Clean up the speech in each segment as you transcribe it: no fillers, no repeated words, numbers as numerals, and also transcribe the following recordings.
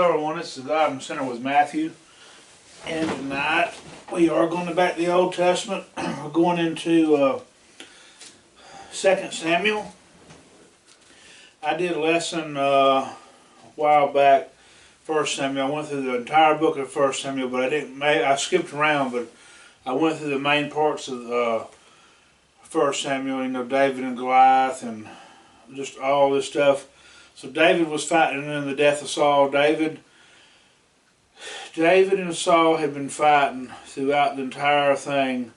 Hello everyone, this is the God Center with Matthew, and tonight we are going back to the Old Testament. We're going into 2 Samuel. I did a lesson a while back, 1 Samuel. I went through the entire book of 1 Samuel, but I skipped around, but I went through the main parts of 1 Samuel, you know, David and Goliath and just all this stuff. So David was fighting in the death of Saul. David and Saul had been fighting throughout the entire thing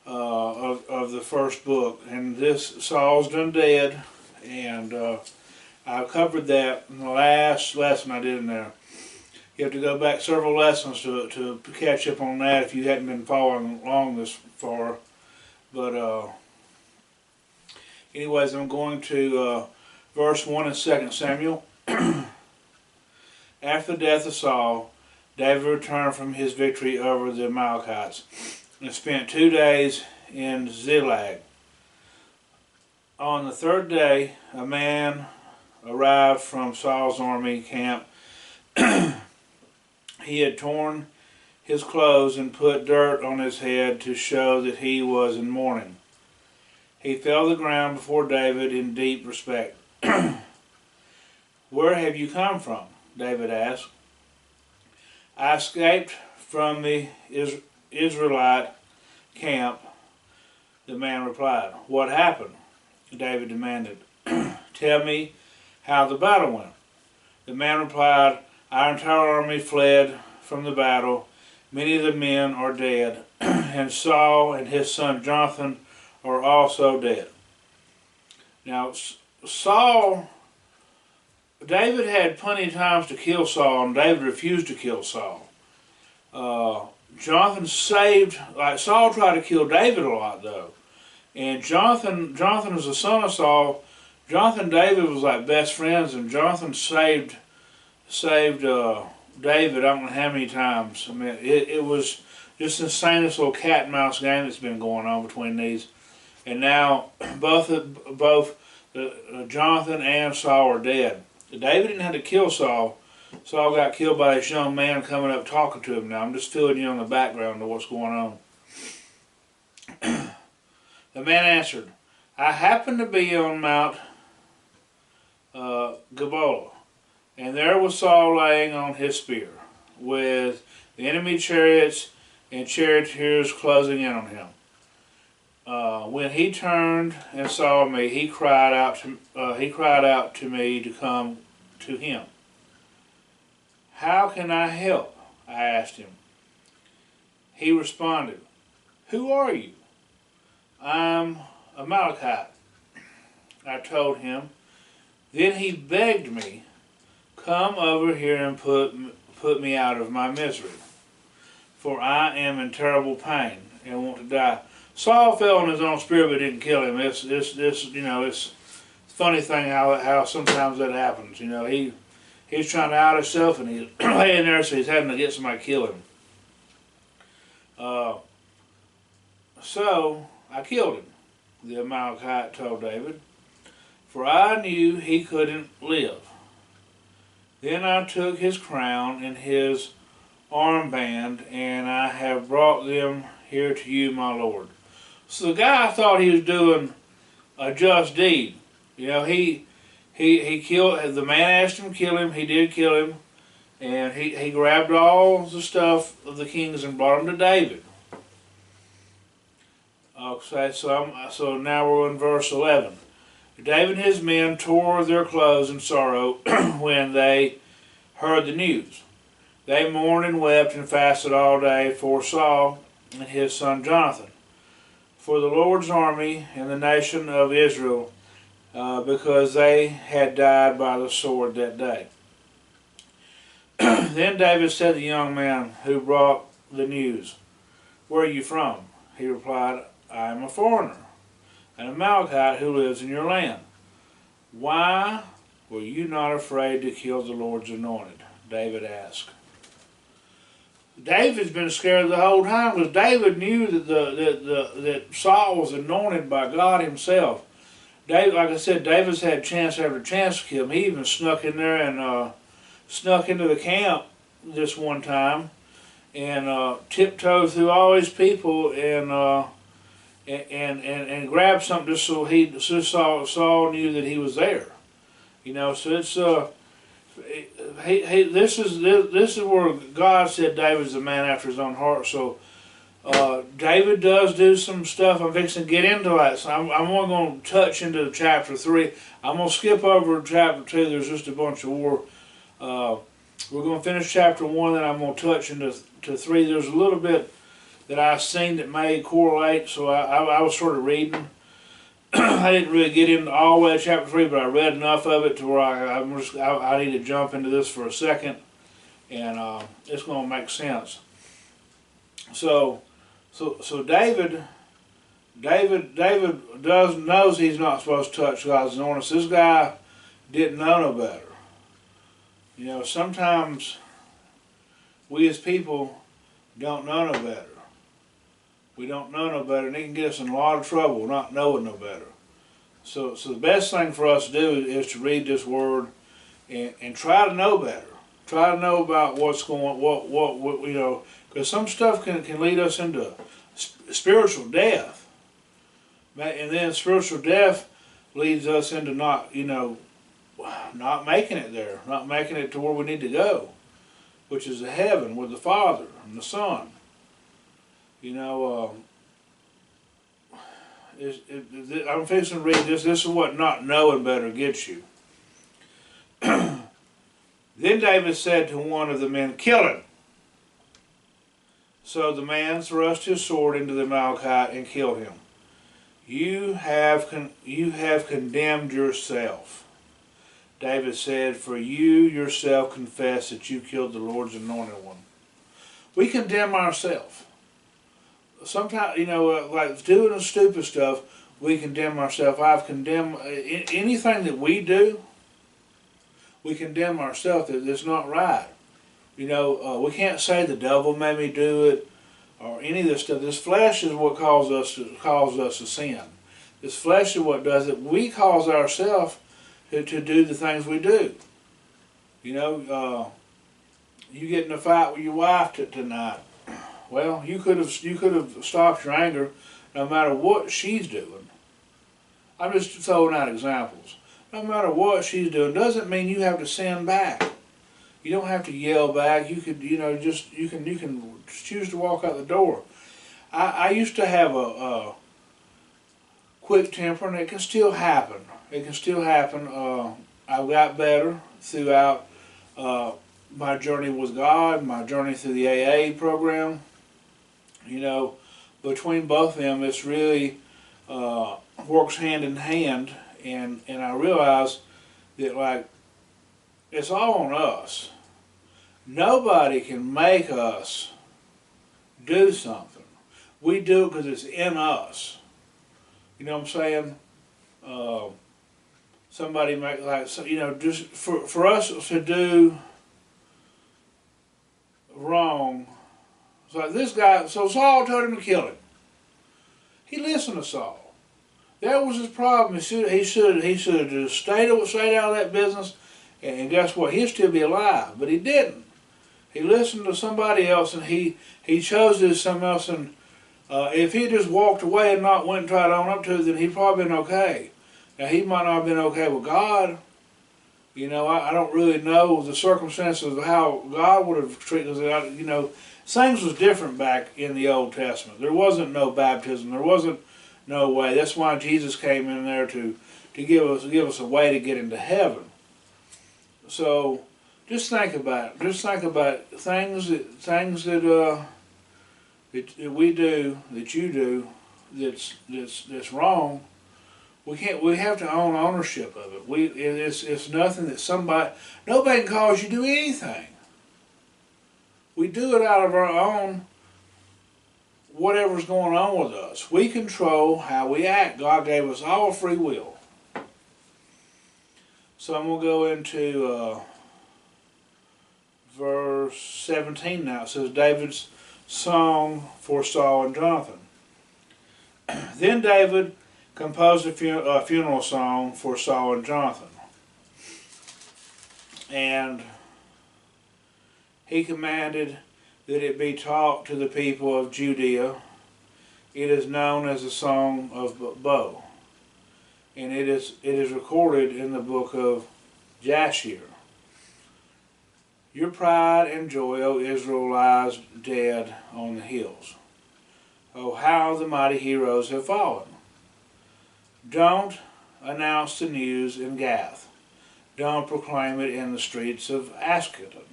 of the first book. And Saul's done dead, and I covered that in the last lesson I did in there. You have to go back several lessons to catch up on that if you hadn't been following along this far. But anyways, I'm going to verse 1 in 2 Samuel. After the death of Saul, David returned from his victory over the Amalekites and spent 2 days in Ziklag. On the third day, a man arrived from Saul's army camp. He had torn his clothes and put dirt on his head to show that he was in mourning. He fell to the ground before David in deep respect. "Where have you come from?" David asked. "I escaped from the Israelite camp," the man replied. "What happened?" David demanded. "Tell me how the battle went." The man replied, "Our entire army fled from the battle. Many of the men are dead, and Saul and his son Jonathan are also dead." Now, David had plenty of times to kill Saul, and David refused to kill Saul. Jonathan Saul tried to kill David a lot though. And Jonathan was the son of Saul. Jonathan and David was like best friends, and Jonathan saved David I don't know how many times. I mean, it was just the insanest little cat and mouse game that's been going on between these. And now both Jonathan and Saul are dead. David didn't have to kill Saul. Saul got killed by this young man coming up talking to him now. I'm just filling you on the background of what's going on. The man answered, "I happened to be on Mount Gilboa, and there was Saul laying on his spear, with the enemy chariots and charioteers closing in on him. When he turned and saw me, he cried out to me to come to him. 'How can I help?' I asked him. He responded, 'Who are you?' 'I'm a Amalekite,' I told him. Then he begged me, 'Come over here and put me out of my misery, for I am in terrible pain and want to die.'" Saul fell on his own spear but didn't kill him. It's a funny thing how sometimes that happens. You know, he's trying to out himself and he's laying there, so he's having to get somebody to kill him. So I killed him, the Amalekite told David, "for I knew he couldn't live. Then I took his crown and his armband, and I have brought them here to you, my lord." So the guy thought he was doing a just deed. You know, he killed, the man asked him to kill him, he did kill him, and he grabbed all the stuff of the kings and brought them to David. Okay, so now we're in verse 11. David and his men tore their clothes in sorrow when they heard the news. They mourned and wept and fasted all day for Saul and his son Jonathan, for the Lord's army and the nation of Israel, because they had died by the sword that day. Then David said to the young man who brought the news, "Where are you from?" He replied, "I am a foreigner, an Amalekite who lives in your land." "Why were you not afraid to kill the Lord's anointed?" David asked. David's been scared the whole time because David knew that Saul was anointed by God himself. David, like I said, David's had chance after chance to kill him. He even snuck in there and snuck into the camp this one time and tiptoed through all these people and grabbed something just so Saul knew that he was there. You know, so it's this is where God said David's a man after his own heart. So David does do some stuff. I'm fixing to get into that. So I'm only going to touch into chapter 3. I'm going to skip over chapter 2. There's just a bunch of war. We're going to finish chapter 1, then I'm going to touch into 3. There's a little bit that I've seen that may correlate, so I was sort of reading. I didn't really get into all the way to chapter 3, but I read enough of it to where I need to jump into this for a second, and it's going to make sense. So David knows he's not supposed to touch God's anointing. This guy didn't know no better. You know, sometimes we as people don't know no better. We don't know no better, and it can get us in a lot of trouble not knowing no better. So the best thing for us to do is to read this word and try to know better. Try to know about what's going, what you know, because some stuff can lead us into spiritual death, and then spiritual death leads us into not making it there, not making it to where we need to go, which is the heaven with the Father and the Son. You know, I'm fixing to read this. This is what not knowing better gets you. Then David said to one of the men, "Kill him." So the man thrust his sword into the Amalekite and killed him. You have condemned yourself. David said, "For you yourself confess that you killed the Lord's anointed one." We condemn ourselves. Sometimes, you know, like doing the stupid stuff, we condemn ourselves. I've condemned anything that we do. We condemn ourselves that it's not right. You know, we can't say the devil made me do it or any of this stuff. This flesh is what causes us to sin. This flesh is what does it. We cause ourselves to do the things we do. You know, you get in a fight with your wife tonight. Well, you could have stopped your anger no matter what she's doing. I'm just throwing out examples. No matter what she's doing doesn't mean you have to sin back. You don't have to yell back. You could, you know, you can choose to walk out the door. I used to have a quick temper, and it can still happen. It can still happen. I got better throughout my journey with God, my journey through the AA program. You know, between both of them, it's really works hand in hand, and I realize that, like, it's all on us. Nobody can make us do something. We do it because it's in us. You know what I'm saying? Somebody make, like, you know, just for us to do wrong. So like this guy, so Saul told him to kill him. He listened to Saul. That was his problem. He should have just stayed out of that business, and guess what? He'd still be alive. But he didn't. He listened to somebody else, and he chose to do something else. And if he just walked away and not went and tried to own up to it, then he'd probably been okay. Now he might not have been okay with God. You know, I don't really know the circumstances of how God would have treated us. You know, things was different back in the Old Testament. There wasn't no baptism. There wasn't no way. That's why Jesus came in there to give us a way to get into heaven. So just think about it. Just think about things that we do, that you do, that's wrong. We have to own ownership of it. It's nothing that nobody can cause you to do anything. We do it out of our own, whatever's going on with us. We control how we act. God gave us all free will. So I'm going to go into verse 17 now. It says, David's song for Saul and Jonathan. Then David composed a funeral song for Saul and Jonathan. And he commanded that it be taught to the people of Judea. It is known as the Song of Bow, and it is recorded in the book of Jasher. Your pride and joy, O Israel, lies dead on the hills. Oh, how the mighty heroes have fallen. Don't announce the news in Gath. Don't proclaim it in the streets of Ascalon.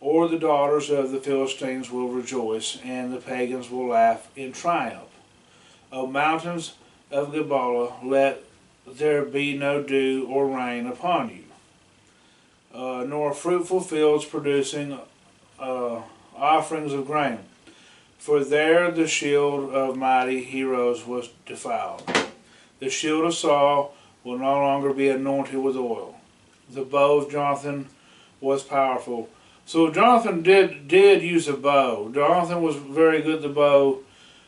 Or the daughters of the Philistines will rejoice, and the pagans will laugh in triumph. O mountains of Gilboa, let there be no dew or rain upon you, nor fruitful fields producing offerings of grain. For there the shield of mighty heroes was defiled. The shield of Saul will no longer be anointed with oil. The bow of Jonathan was powerful. So Jonathan did use a bow. Jonathan was very good at the bow.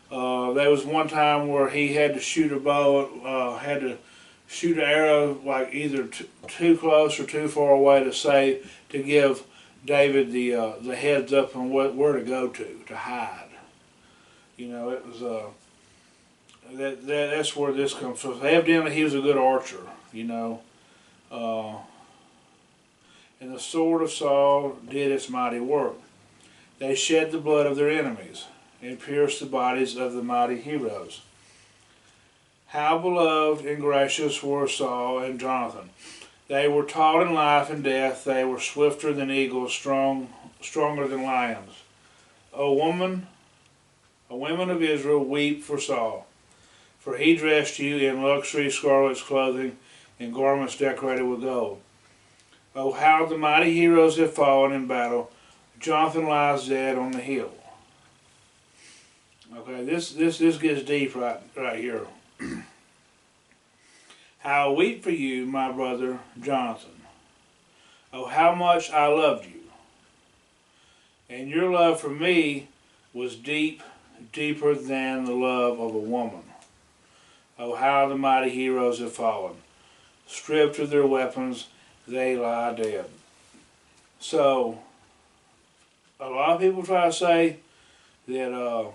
There was one time where he had to shoot a bow, had to shoot an arrow like either too close or too far away to give David the heads up on where to go to hide. You know, it was that's where this comes from. Evidently, he was a good archer. You know, and the sword of Saul did its mighty work. They shed the blood of their enemies and pierced the bodies of the mighty heroes. How beloved and gracious were Saul and Jonathan. They were taught in life and death. They were swifter than eagles, stronger than lions. O women of Israel, weep for Saul, for he dressed you in luxury scarlet's clothing and garments decorated with gold. Oh, how the mighty heroes have fallen in battle. Jonathan lies dead on the hill. Okay, this gets deep right here. How I weep for you, my brother Jonathan. Oh, how much I loved you. And your love for me was deeper than the love of a woman. Oh, how the mighty heroes have fallen. Stripped of their weapons, they lie dead. So, a lot of people try to say that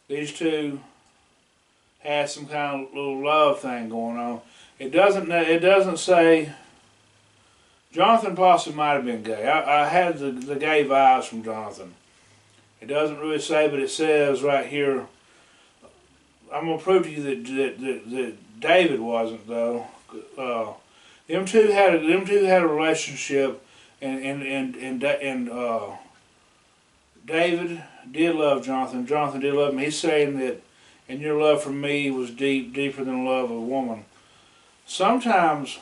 these two had some kind of little love thing going on. It doesn't say. Jonathan possibly might have been gay. I had the gay vibes from Jonathan. It doesn't really say, but it says right here. I'm gonna prove to you that David wasn't though. Them two had a relationship, and David did love Jonathan. Jonathan did love him. He's saying that, and your love for me was deeper than the love of a woman. Sometimes,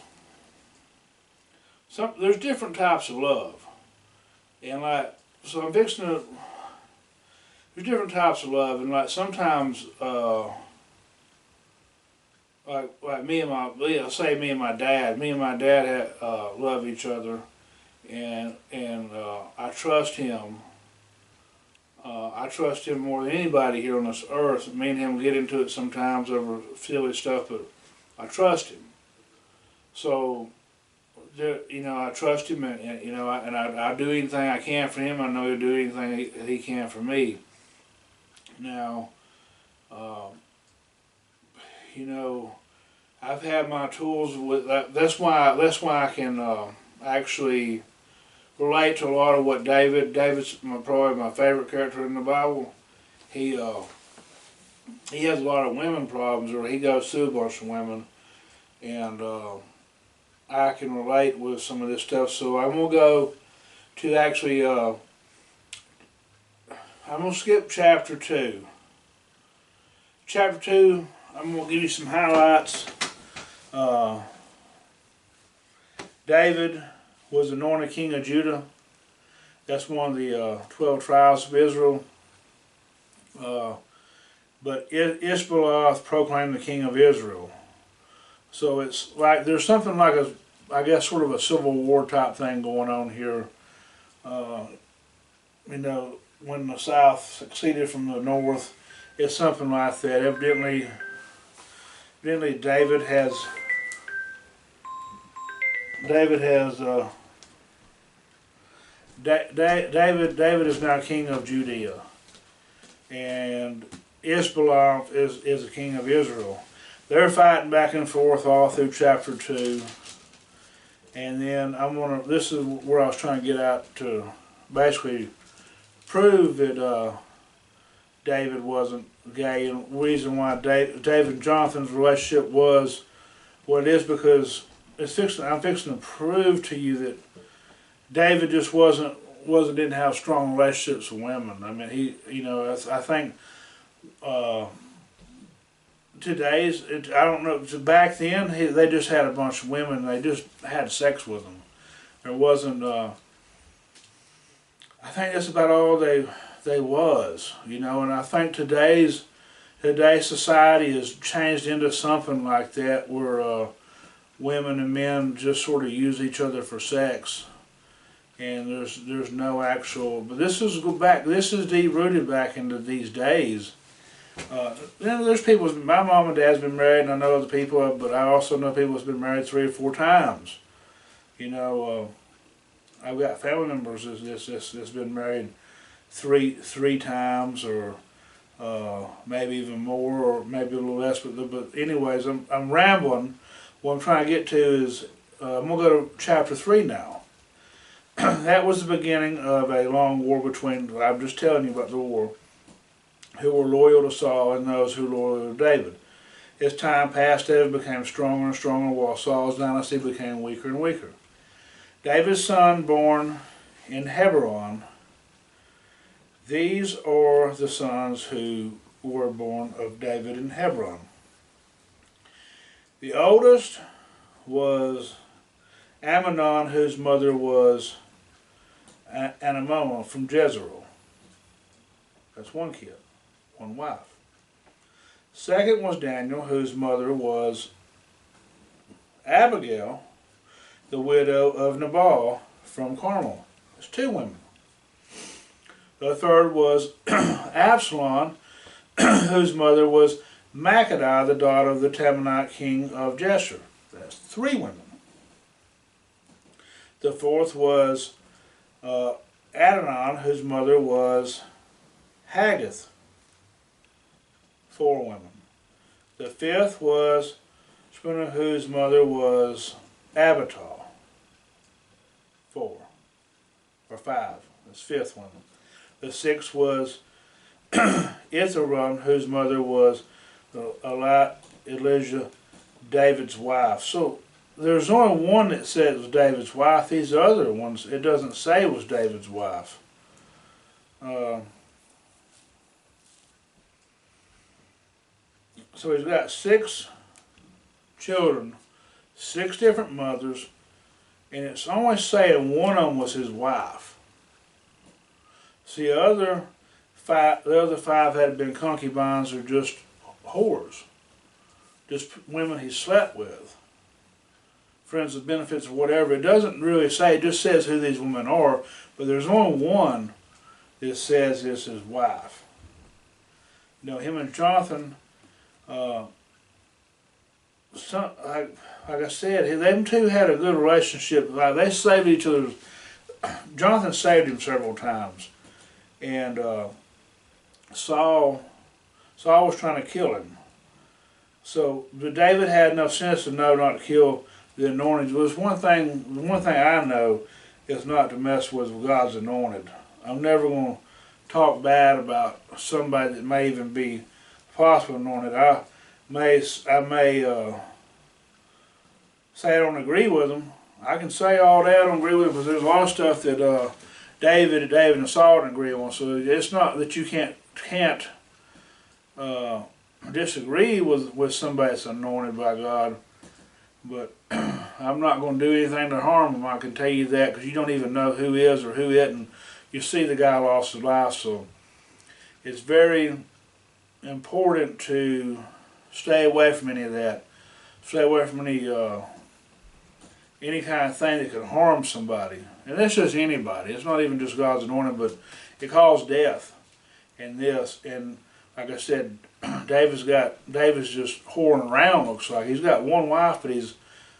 there's different types of love, and like so I'm fixing to. There's different types of love, and like sometimes, like me and my dad had, love each other, and I trust him. I trust him more than anybody here on this earth. Me and him get into it sometimes over silly stuff, but I trust him. So, I trust him, and I do anything I can for him. I know he'll do anything he can for me. Now, I've had my tools with that. That's why I can actually relate to a lot of what David's probably my favorite character in the Bible. He has a lot of women problems, or he goes through a bunch of women, and I can relate with some of this stuff. So I'm gonna go to actually. I'm going to skip chapter 2. Chapter 2, I'm going to give you some highlights. David was anointed king of Judah. That's one of the 12 tribes of Israel. But Ishbosheth proclaimed the king of Israel. So it's like, there's something like I guess sort of a civil war type thing going on here. When the South succeeded from the North, it's something like that. Evidently David has David is now king of Judea, and Isbaloth is the king of Israel. They're fighting back and forth all through chapter 2. And then this is where I was trying to get out to basically prove that David wasn't gay, and the reason why David and Jonathan's relationship was what it is, because I'm fixing to prove to you that David just didn't have strong relationships with women. I mean, I think I don't know, back then they just had a bunch of women, they just had sex with them. There wasn't, I think that's about all they was, and I think today's society has changed into something like that, where women and men just sort of use each other for sex, and there's no actual. But this is deep rooted back into these days. There's people. My mom and dad's been married, and I know other people, but I also know people that's been married 3 or 4 times. I've got family members that's been married three times, or maybe even more, or maybe a little less. But anyways, I'm rambling. What I'm trying to get to is I'm gonna go to chapter 3 now. That was the beginning of a long war between. I'm just telling you about the war. Who were loyal to Saul and those who were loyal to David. As time passed, David became stronger and stronger, while Saul's dynasty became weaker and weaker. David's son born in Hebron. These are the sons who were born of David in Hebron. The oldest was Amnon, whose mother was Anamon from Jezreel. That's one kid, one wife. Second was Daniel, whose mother was Abigail, the widow of Nabal from Carmel. There's 2 women. The third was Absalom, whose mother was Makkedah, the daughter of the Temanite king of Geshur. That's 3 women. The fourth was Adonai, whose mother was Haggith. 4 women. The fifth was Shpunah, whose mother was Abital. 4 or 5. That's 5th woman. The sixth was Ithran, whose mother was Elijah, David's wife. So there's only one that said it was David's wife. These other ones, it doesn't say it was David's wife. So he's got 6 children, 6 different mothers, and it's only saying one of them was his wife. See, the other 5 had been concubines, or just whores, just women he slept with, friends with benefits or whatever. It doesn't really say, it just says who these women are, but there's only one that says it's his wife. Him and Jonathan, like I said, them 2 had a good relationship. Like, they saved each other. Jonathan saved him several times, and Saul was trying to kill him. So, but David had enough sense to know not to kill the anointed. The one thing I know is not to mess with God's anointed. I'm never going to talk bad about somebody that may even be possibly anointed. I may say I don't agree with them. I can say all that I don't agree with them, because there's a lot of stuff that David and Saul didn't agree on. So it's not that you can't disagree with somebody that's anointed by God, but I'm not going to do anything to harm them. I can tell you that, because you don't even know who is or who isn't. You see the guy lost his life, so it's very important to stay away from any of that. Stay away from any kind of thing that could harm somebody. And that's just anybody. It's not even just God's anointed, but it caused death in this. And like I said, David's just whoring around, looks like. He's got one wife, but he's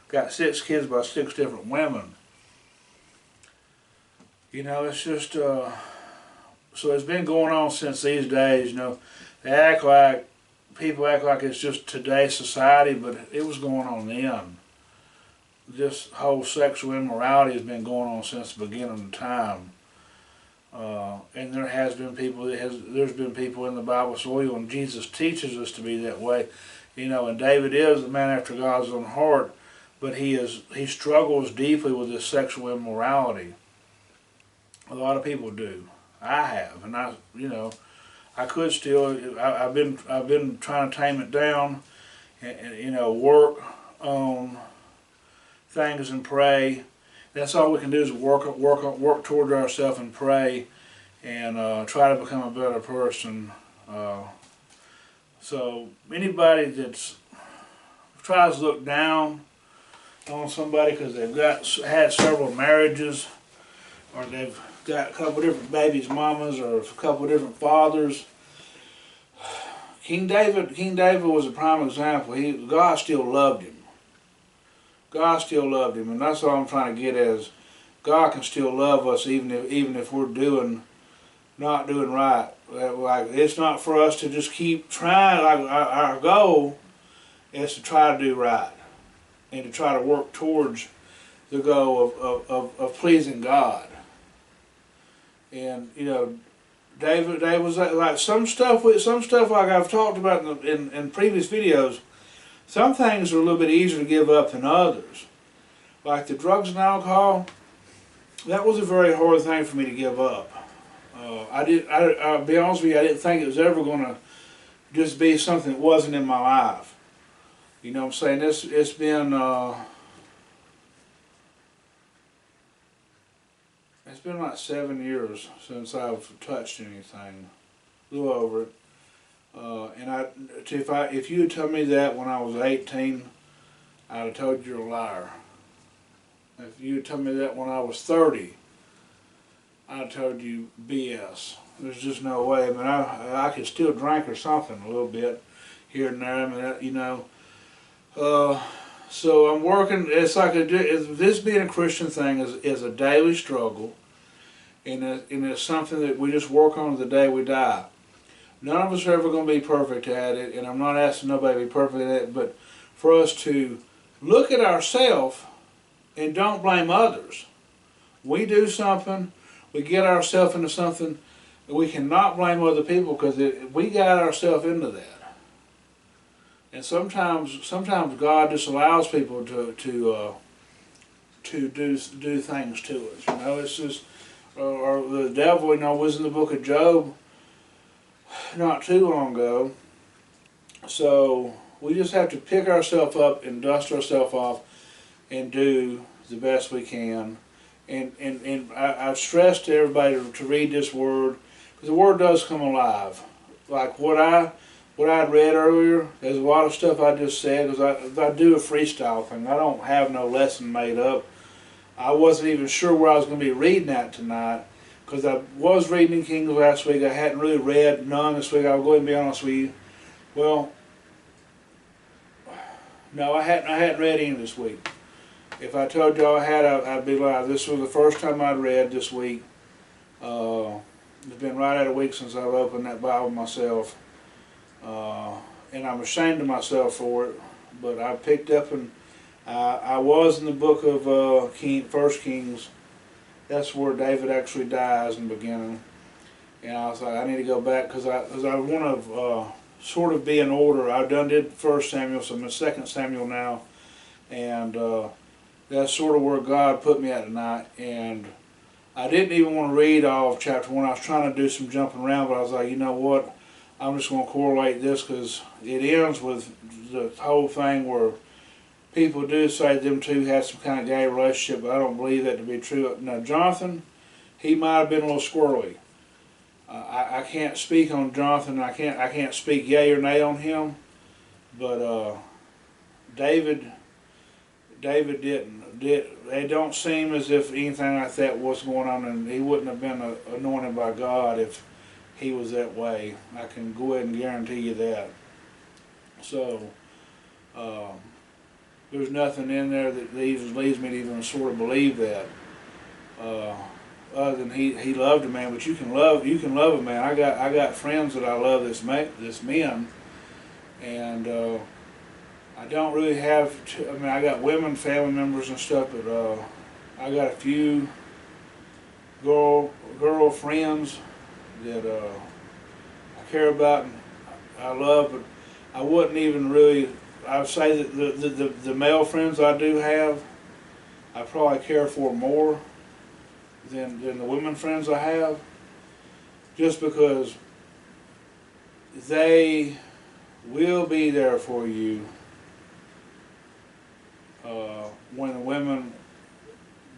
got 6 kids by 6 different women. You know, it's just, so it's been going on since these days, you know. They act like, people act like it's just today's society, but it was going on then. This whole sexual immorality has been going on since the beginning of time. And there has been people, there's been people in the Bible soil, and Jesus teaches us to be that way. You know, and David is a man after God's own heart, but he struggles deeply with this sexual immorality. A lot of people do. I have, and I could still. I've been trying to tame it down, and work on things and pray. That's all we can do is work toward ourselves and pray, and try to become a better person. So anybody that's tries to look down on somebody because they've had several marriages, or they've got a couple different babies' mamas, or a couple different fathers. King David was a prime example. God still loved him. God still loved him, and that's all I'm trying to get at is God can still love us even if we're not doing right. Like, it's not for us to just keep trying. Like, our goal is to try to do right and to try to work towards the goal of pleasing God. And David was like some stuff like I've talked about in previous videos. Some things are a little bit easier to give up than others. Like the drugs and alcohol, that was a very hard thing for me to give up. I'll be honest with you, I didn't think it was ever going to just be something that wasn't in my life. You know what I'm saying? It's been like 7 years since I've touched anything, a little over it. If you had told me that when I was 18, I'd have told you you're a liar. If you had told me that when I was 30, I'd have told you BS. There's just no way. I mean, I could still drink or something a little bit here and there. I mean, so I'm working. It's like this being a Christian thing is a daily struggle, and it's something that we just work on the day we die. None of us are ever going to be perfect at it, and I'm not asking nobody to be perfect at it, but for us to look at ourselves and don't blame others. We do something, we get ourselves into something, we cannot blame other people because we got ourselves into that. And sometimes God just allows people to do things to us. You know, it's just, or the devil, was in the book of Job not too long ago. So we just have to pick ourselves up and dust ourselves off and do the best we can. And I stress to everybody to read this word, because the word does come alive. Like what I read earlier, there's a lot of stuff I just said, because I do a freestyle thing. I don't have no lesson made up. I wasn't even sure where I was going to be reading at tonight, because I was reading in Kings last week. I hadn't really read none this week. I'll go ahead and be honest with you. Well, no, I hadn't read any this week. If I told y'all I had, I'd be lying. This was the first time I'd read this week. It's been right at a week since I've opened that Bible myself. And I'm ashamed of myself for it. But I picked up and I was in the book of 1 Kings. That's where David actually dies in the beginning. And I was like, I need to go back because I want to sort of be in order. I did 1 Samuel, so I'm in 2 Samuel now. And that's sort of where God put me at tonight. And I didn't even want to read all of chapter 1. I was trying to do some jumping around, but I was like, you know what? I'm just going to correlate this because it ends with the whole thing where people do say them two had some kind of gay relationship, but I don't believe that to be true. Now, Jonathan, he might have been a little squirrely. I can't speak on Jonathan. I can't speak yay or nay on him, but David didn't. It don't seem as if anything like that was going on, and he wouldn't have been anointed by God if he was that way. I can go ahead and guarantee you that. So there's nothing in there that leads me to even sort of believe that. other than he loved a man, but you can love a man. I got friends that I love this men, and I don't really have. I mean, I got women, family members and stuff, but I got a few girl friends that I care about and I love, but I wouldn't even really. I would say that the male friends I do have, I probably care for more than the women friends I have, just because they will be there for you when the women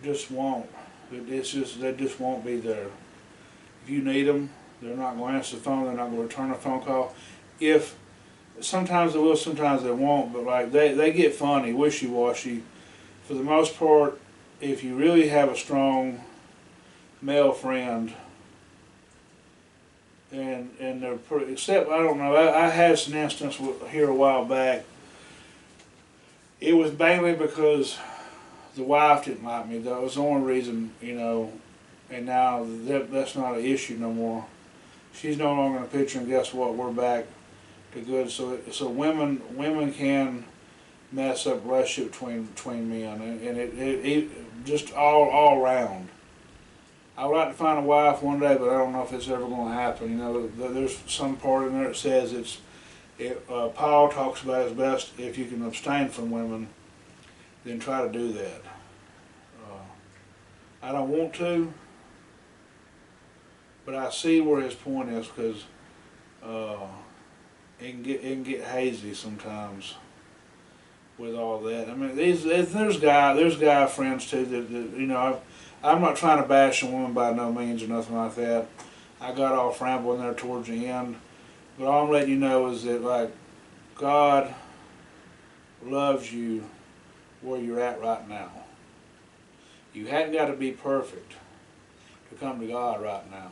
just won't. It's just they just won't be there. If you need them, they're not going to answer the phone. They're not going to return a phone call. If sometimes they will, sometimes they won't. But like they get funny, wishy-washy. For the most part, if you really have a strong male friend, and they're pretty, except I don't know. I had some instance here a while back. It was mainly because the wife didn't like me. That was the only reason, you know. And now that's not an issue no more. She's no longer in the picture, and guess what? We're back to good. So women can mess up relationship between men, and it just all around. I would like to find a wife one day, but I don't know if it's ever going to happen. You know, there's some part in there that says Paul talks about it's best if you can abstain from women, then try to do that. I don't want to, but I see where his point is, because it can get hazy sometimes with all that. I mean, there's guy friends too that you know. I'm not trying to bash a woman by no means or nothing like that. I got off rambling there towards the end, but all I'm letting you know is that like God loves you where you're at right now. You hadn't got to be perfect to come to God right now.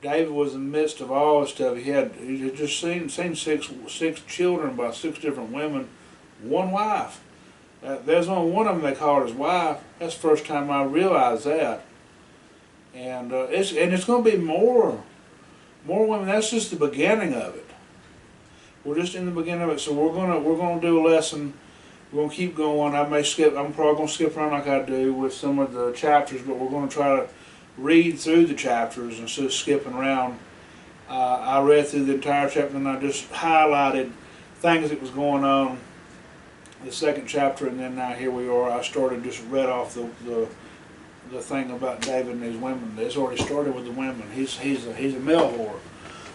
David was in the midst of all this stuff. He had just seen six children by 6 different women, one wife. There's only one of them they called his wife. That's the first time I realized that. And it's going to be more women. That's just the beginning of it. We're just in the beginning of it. So we're gonna do a lesson. We're gonna keep going. I may skip. I'm probably gonna skip around like I do with some of the chapters, but we're gonna try to read through the chapters instead of skipping around. I read through the entire chapter and I just highlighted things that was going on. The second chapter, and then now here we are. I started just read off the thing about David and his women. It's already started with the women. He's a male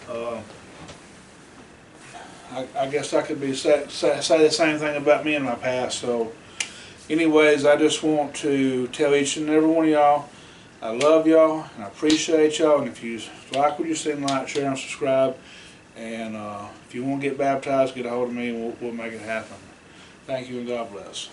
whore. I guess I could say the same thing about me in my past. So, anyways, I just want to tell each and every one of y'all, I love y'all and I appreciate y'all. And if you like what you see, like, share, and subscribe. And if you want to get baptized, get a hold of me and we'll make it happen. Thank you and God bless.